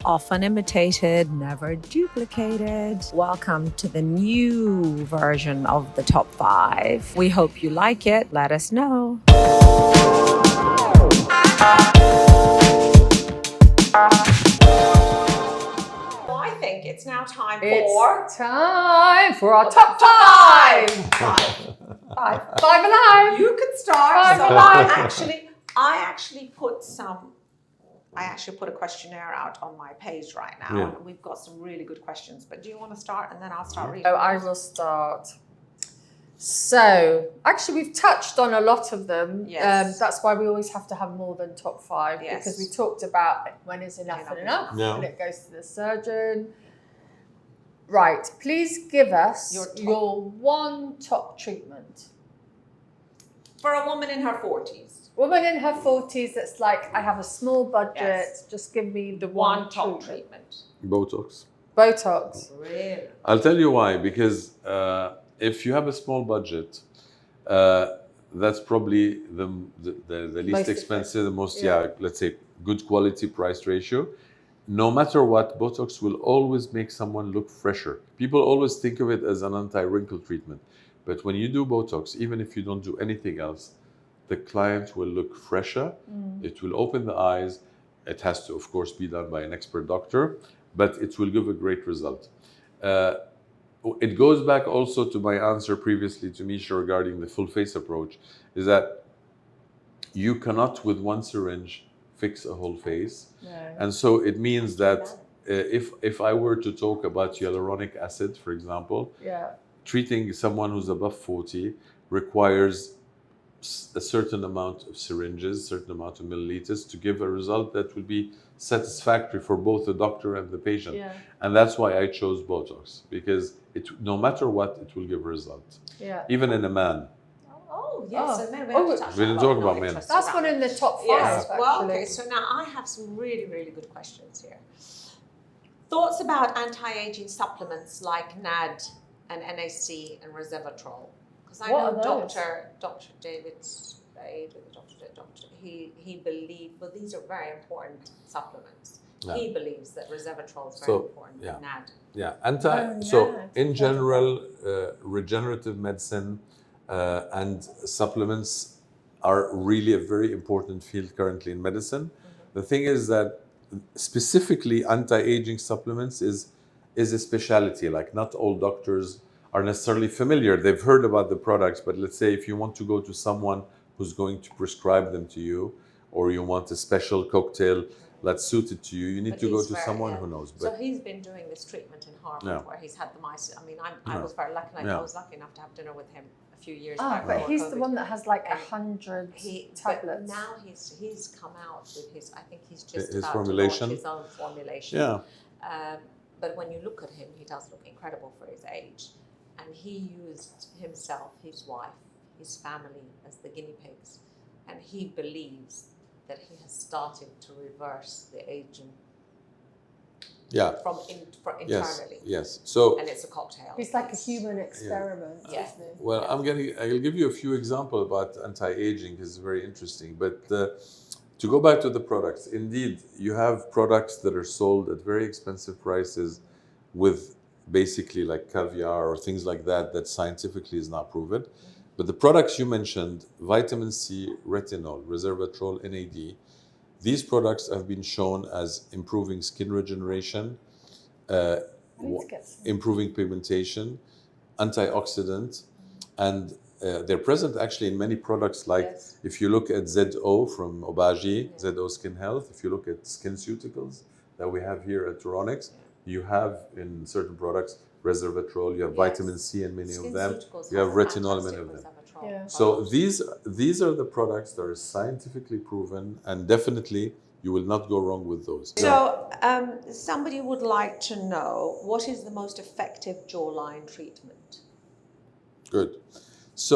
often imitated, never duplicated. Welcome to the new version of the top 5. We hope you like it. Let us know. I think it's now time for our top 5. Five alive. You can start. Five so alive. I actually put a questionnaire out on my page right now. Yeah. And we've got some really good questions. But do you want to start and then I'll start reading? Oh, I will start. So, actually, we've touched on a lot of them. Yes. That's why we always have to have more than top 5 Yes. because we talked about when is enough enough, Yeah. and it goes to the surgeon. Right, please give us your one top treatment. For a woman in her 40s. Woman in her 40s that's like, I have a small budget, Yes. just give me the One top treatment. Botox. Botox. Really? I'll tell you why. Because if you have a small budget, that's probably the least Most expensive, the most, Yeah. let's say, good quality price ratio. No matter what, Botox will always make someone look fresher. People always think of it as an anti-wrinkle treatment. But when you do Botox, even if you don't do anything else, the client will look fresher. It will open the eyes. It has to, of course, be done by an expert doctor, but it will give a great result. It goes back also to my answer previously to Misha regarding the full face approach, is that you cannot with one syringe fix a whole face. No. And so it means that if I were to talk about hyaluronic acid, for example, Yeah. treating someone who's above 40 requires a certain amount of syringes, certain amount of milliliters to give a result that will be satisfactory for both the doctor and the patient. Yeah. And that's why I chose Botox, because no matter what, it will give a result. Yeah. Even in a man. Oh, yes. Oh. So then we have to touch We on didn't a lot talk more about men. interesting That's stuff. one in the top 5, Yes. actually. Well, okay. So now I have some really, really good questions here. Thoughts about anti-aging supplements like NAD and NAC and resveratrol? Because I What know are those? Dr. David Spade, he believes, well, these are very important supplements. Yeah. He believes that resveratrol is very So, important. yeah. NAD. Yeah, so in general, regenerative medicine and supplements are really a very important field currently in medicine. The thing is that specifically anti-aging supplements is a specialty. Like not all doctors are necessarily familiar. They've heard about the products, but let's say if you want to go to someone who's going to prescribe them to you, or you want a special cocktail that's suited to you, you need But to go he's to very, someone who knows. So But he's been doing this treatment in Harvard Yeah. where he's had the mice. I mean, I Yeah. was very lucky. Yeah. I was lucky enough to have dinner with him a few years Ah, back. but before he's COVID. the one that has like And 100 But tablets. now he's come out with his. I think he's just His about formulation? to launch his own formulation. yeah, But when you look at him, he does look incredible for his age, and he used himself, his wife, his family as the guinea pigs, and he believes that he has started to reverse the aging yeah, yes, internally, yes. So and it's a cocktail. He's like a human experiment, Yeah. isn't he? well, I'll give you a few examples about anti-aging. It's very interesting. But to go back to the products, indeed, you have products that are sold at very expensive prices with basically like caviar or things like that that scientifically is not proven. But the products you mentioned, vitamin C, retinol, resveratrol, NAD, these products have been shown as improving skin regeneration, I need to get some. improving pigmentation, antioxidant, and they're present actually in many products. Like Yes. if you look at ZO from Obagi, ZO Skin Health, if you look at SkinCeuticals that we have here at Turonix, you have in certain products resveratrol, you have Yes. vitamin C in many of them, SkinCeuticals you have has a retinol in many fantastic of them. resveratrol Yeah. So product. these are the products that are scientifically proven, and definitely you will not go wrong with those. So, somebody would like to know what is the most effective jawline treatment? Good. So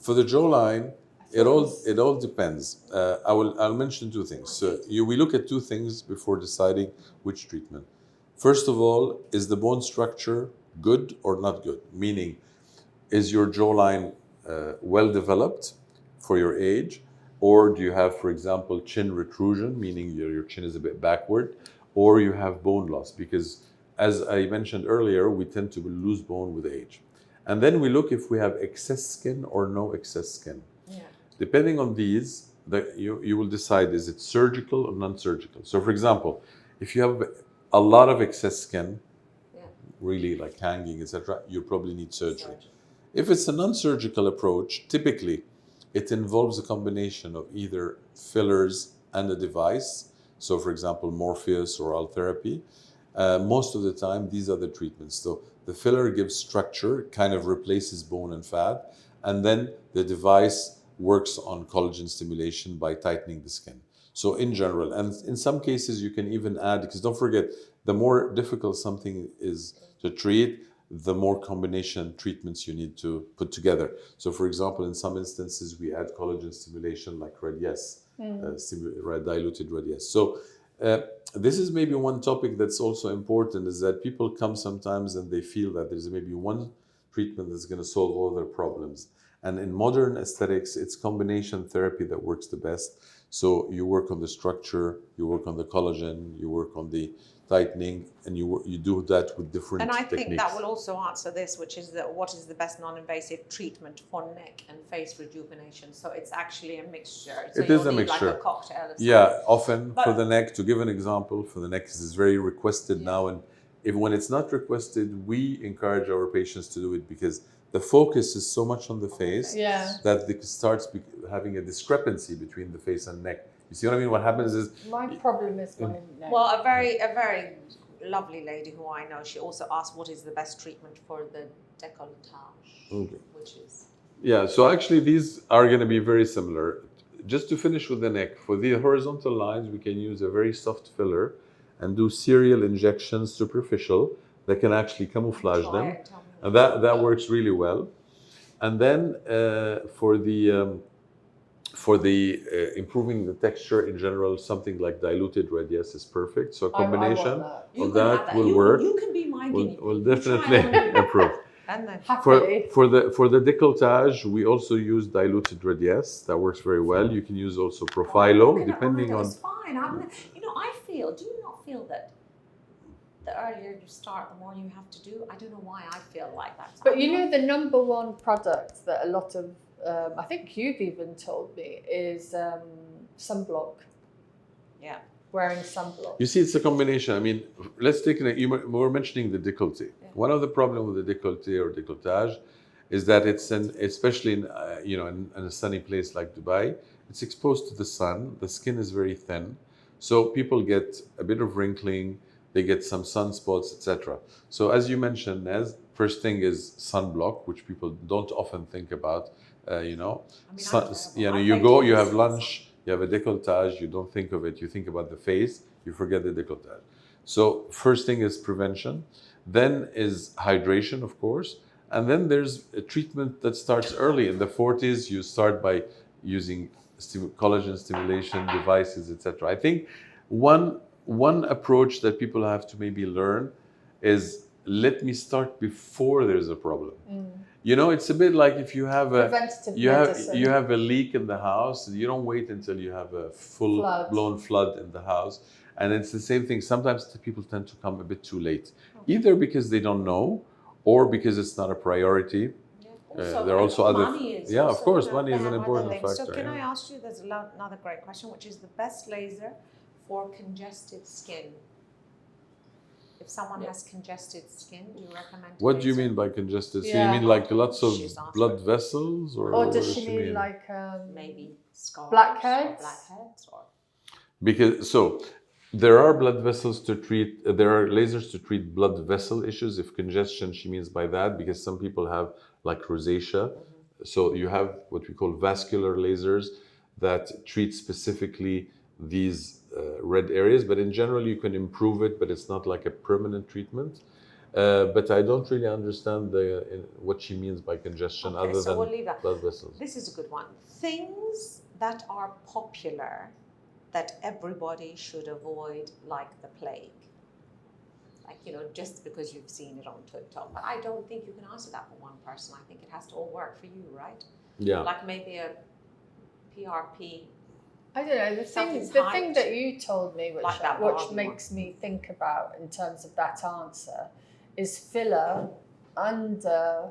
for the jawline, it all depends. I'll mention two things. So we look at two things before deciding which treatment. First of all, is the bone structure good or not good? Meaning, is your jawline well developed for your age, or do you have, for example, chin retrusion, meaning your chin is a bit backward, or you have bone loss, because as I mentioned earlier, we tend to lose bone with age. And then we look if we have excess skin or no excess skin. Yeah. Depending on these, you will decide, is it surgical or non-surgical. So for example, if you have a lot of excess skin, Yeah. really like hanging, etc., you probably need surgery. Surgery. If it's a non-surgical approach, typically it involves a combination of either fillers and a device. So for example, Morpheus or Alt therapy. Most of the time, these are the treatments. So the filler gives structure, kind of replaces bone and fat, and then the device works on collagen stimulation by tightening the skin. So in general, and in some cases you can even add, because don't forget, the more difficult something is to treat, the more combination treatments you need to put together. So for example, in some instances, we add collagen stimulation like Red Yes, diluted Red Yes. So this is maybe one topic that's also important, is that people come sometimes and they feel that there's maybe one treatment that's going to solve all their problems. And in modern aesthetics, it's combination therapy that works the best. So you work on the structure, you work on the collagen, you work on the tightening, and you do that with different And I techniques. think that will also answer this, which is what is the best non-invasive treatment for neck and face rejuvenation. So it's actually a mixture. So It is a need mixture. Like a cocktail of Yeah, something. often But- for the neck, to give an example, for the neck, this is very requested now. And when it's not requested, we encourage our patients to do it, because the focus is so much on the face that it starts having a discrepancy between the face and neck. You see what I mean? What happens is... My problem is my neck. Well, a very lovely lady who I know, she also asked what is the best treatment for the décolletage, which is... Yeah, so actually these are going to be very similar. Just to finish with the neck, for the horizontal lines, we can use a very soft filler and do serial injections, superficial, that can actually camouflage them. And that works really well. And then for the improving the texture in general, something like diluted Red Yes is perfect. So a combination of that will work. You can be my guinea pig. Will definitely improve. And then For the décolletage, we also use diluted Red Yes. That works very well. You can use also Profilo, depending on... It's fine. I feel, do you not feel that the earlier you start, the more you have to do? I don't know why I feel like that. But you know, the number one product that a lot of, I think you've even told me, is sunblock. Yeah. Wearing sunblock. You see, it's a combination. I mean, let's take we were mentioning the décolleté. Yeah. One of the problems with the décolleté or décolletage is that it's especially in in a sunny place like Dubai, it's exposed to the sun. The skin is very thin, so people get a bit of wrinkling. They get some sunspots, etc. So as you mentioned, Nez, first thing is sunblock, which people don't often think about. You have lunch. You have a décolletage, you don't think of it, you think about the face, you forget the décolletage. So first thing is prevention, then is hydration, of course, and then there's a treatment that starts early. In the 40s, you start by using collagen stimulation devices, etc. I think one approach that people have to maybe learn is, let me start before there's a problem. You know, it's a bit like if you have you have a leak in the house, you don't wait until you have a full-blown flood in the house. And it's the same thing. Sometimes the people tend to come a bit too late, either because they don't know or because it's not a priority. There are also other... of course, money is an important factor. So can I ask you, there's another great question, which is the best laser for congested skin? If someone has congested skin, do you recommend? What do you mean by congested? So you mean like lots of blood vessels, or does she mean like maybe scars, blackheads? Because there are blood vessels to treat. There are lasers to treat blood vessel issues. If congestion, she means by that, because some people have like rosacea. So you have what we call vascular lasers that treat specifically these red areas, but in general you can improve it, but it's not like a permanent treatment. But I don't really understand what she means by congestion, other than blood vessels. This is a good one. Things that are popular that everybody should avoid, like the plague. Like, just because you've seen it on TikTok. But I don't think you can answer that for one person. I think it has to all work for you, right? Yeah. Like maybe a PRP. I don't know, the Something's thing hyped. that you told me, which, Like that which Barbie makes me think about in terms of that answer, is filler under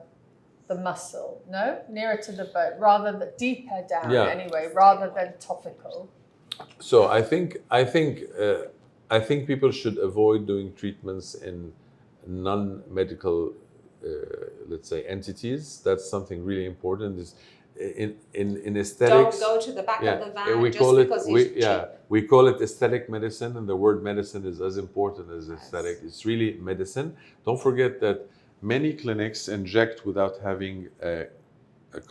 the muscle, no? Nearer to the bone, rather than deeper down Yeah. anyway, rather than topical. So I think people should avoid doing treatments in non-medical, let's say, entities. That's something really important. Is in aesthetics. Don't go to the back of the van we just call it because it's cheap. we call it aesthetic medicine, and the word medicine is as important as Yes. aesthetic. It's really medicine. Don't forget that many clinics inject without having a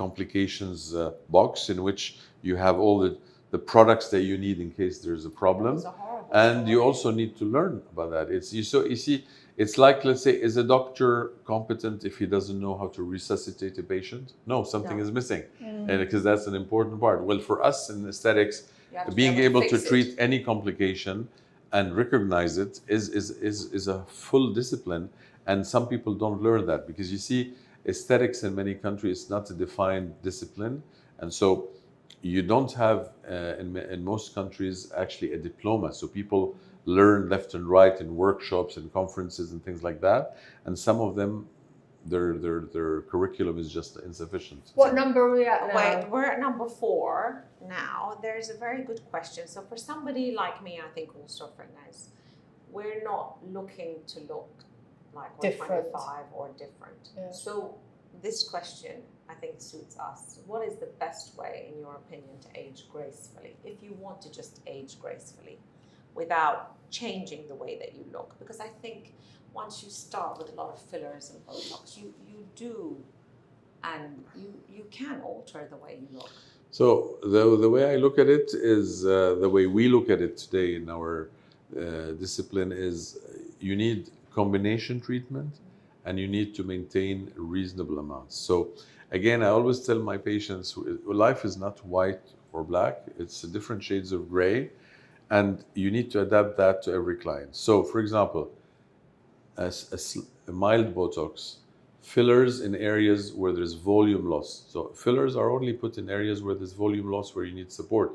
complications box in which you have all the products that you need in case there's a problem, It's a horrible and you story. also need to learn about that. You see, it's like, let's say, is a doctor competent if he doesn't know how to resuscitate a patient? No, something No. is missing, and because that's an important part. Well, for us in aesthetics, You have to being be able to fix it. treat any complication and recognize it is a full discipline, and some people don't learn that because you see, aesthetics in many countries is not a defined discipline, and so you don't have in most countries actually a diploma. So people learn left and right in workshops and conferences and things like that, and some of them their curriculum is just insufficient. What number are we at now? Wait, we're at number 4 now. There's a very good question. So for somebody like me, I think also for Nez, we're not looking to look like we're Different. 25 or different. Yeah. So this question, I think, suits us. What is the best way, in your opinion, to age gracefully? If you want to just age gracefully without changing the way that you look. Because I think once you start with a lot of fillers and Botox, you do, and you can alter the way you look. So the way I look at it is the way we look at it today in our discipline is you need combination treatment and you need to maintain reasonable amounts. So again, I always tell my patients, life is not white or black, it's different shades of gray, and you need to adapt that to every client. So for example, a mild Botox, fillers in areas where there's volume loss. So fillers are only put in areas where there's volume loss, where you need support.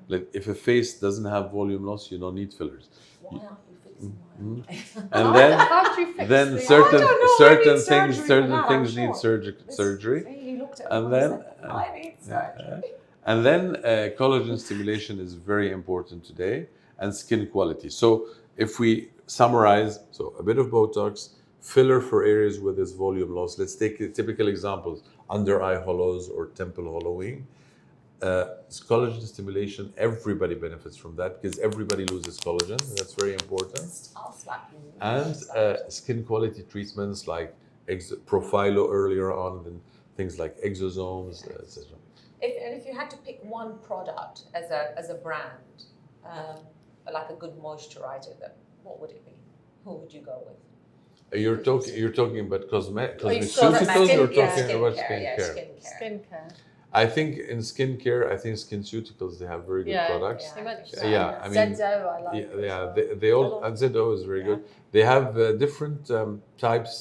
Like if a face doesn't have volume loss, you don't need fillers. Why aren't you fixing mine? And then How do you fix then the certain I don't know, I certain need things surgery certain for that, things I'm need sure. surgery. See, you looked at And me then, said, I need surgery. And then collagen stimulation is very important today, and skin quality. So if we summarize, so a bit of Botox, filler for areas where there's volume loss. Let's take typical examples: under eye hollows or temple hollowing. Collagen stimulation, everybody benefits from that because everybody loses collagen. That's very important. I'll slap you. And skin quality treatments like Profilo earlier on, and things like exosomes, etc. If you had to pick one product as a brand, like a good moisturizer, what would it be? Who would you go with? You're talking about cosmeceuticals, cosmetics, or talking skincare, about yeah, skincare? skincare. skincare? I think in skincare, I think SkinCeuticals, they have very good products. You mentioned Yeah, that. I mean, Zenzo, I like. they all, and Zedo is very good. They have different types,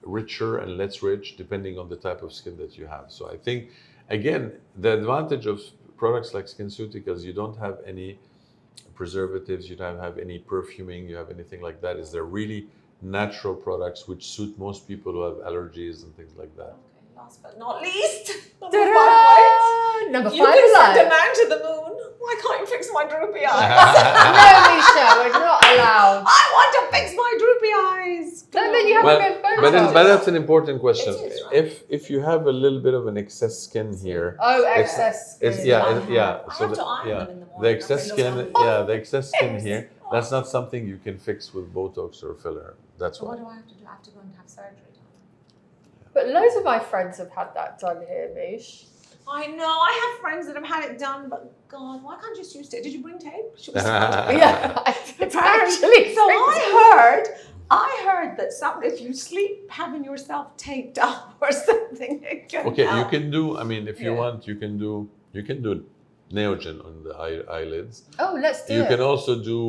richer and less rich, depending on the type of skin that you have. So I think, again, the advantage of products like SkinCeuticals, you don't have any preservatives, you don't have any perfuming, you have anything like that. Is they're really natural products which suit most people who have allergies and things like that. Okay, last but not least, number Ta-da! Number 5 You can send a alive. man to the moon. Why can't you fix my droopy eyes? No, Misha, we're not allowed. I want to fix my droopy eyes. No, then you have Well, to get but, Botox. but that's an important question. It is, right? If you have a little bit of an excess skin here, Oh, excess skin. it's I yeah. have to iron them in the morning. The excess Nothing skin, looks like- the excess skin here. That's not something you can fix with Botox or filler. That's So why. what do I have to do? I have to go and have surgery done. But loads of my friends have had that done here, Mish. I know. I have friends that have had it done, but God, why can't you just use tape? Did you bring tape? Should we start? Yeah, it's actually. So I heard that if you sleep having yourself taped up or something, it can Okay, you help. can do. I mean, if you Yeah. want, you can do Neogen on the eyelids. Oh, let's do You it. can also do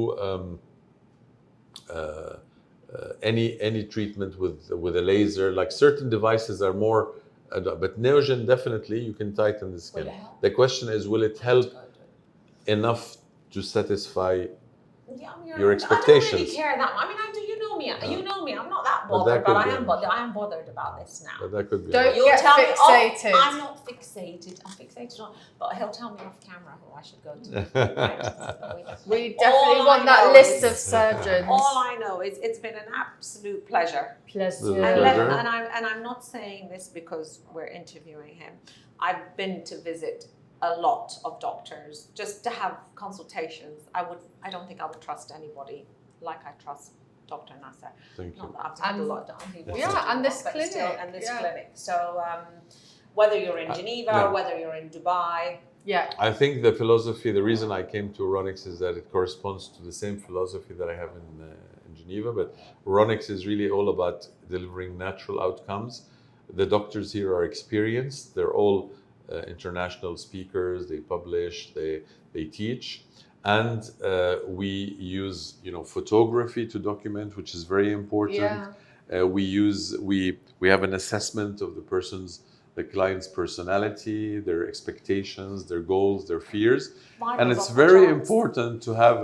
any treatment with a laser. Like certain devices are more, but Neogen definitely you can tighten the skin. Will it help? The question is, will it help enough to satisfy Yeah, your I expectations. don't really care that much. I mean, you know me. Yeah. You know me. I'm not that But bothered, that but could I be am. an issue. I am bothered about this now. But that could be. Don't You'll get tell me, fixated. oh, I'm not fixated. I'm fixated on, but he'll tell me off camera who I should go to. We definitely want that list of surgeons. All I know is it's been an absolute pleasure. Pleasure. Pleasure. And I'm not saying this because we're interviewing him. I've been to visit a lot of doctors just to have consultations. I don't think I would trust anybody like I trust Dr. Nasser. Thank you. Not that I've had a lot done. And this clinic. And this clinic. So whether you're in Geneva, whether you're in Dubai. Yeah. I think the philosophy, the reason I came to Ronix is that it corresponds to the same philosophy that I have in Geneva. But Ronix is really all about delivering natural outcomes. The doctors here are experienced. They're all international speakers. They publish. They teach. And we use, photography to document, which is very important. Yeah. We have an assessment of the client's personality, their expectations, their goals, their fears, and it's very important to have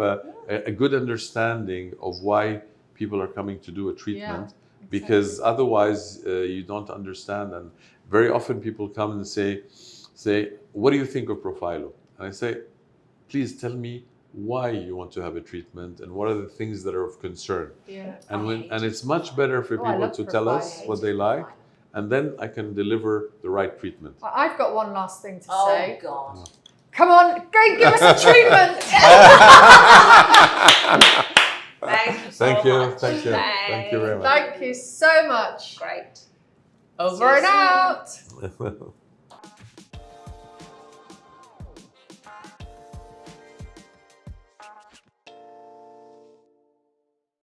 a good understanding of why people are coming to do a treatment, because otherwise you don't understand. And very often people come and say, what do you think of Profilo? And I say, please tell me why you want to have a treatment and what are the things that are of concern. Yeah. And it's much better for people to tell us what they like, and then I can deliver the right treatment. I've got one last thing to say. Oh God! Come on, go and give us a treatment. Thank you so Thank you. much. Thank you. Thank you very much. Thank you so much. Great. Over and out.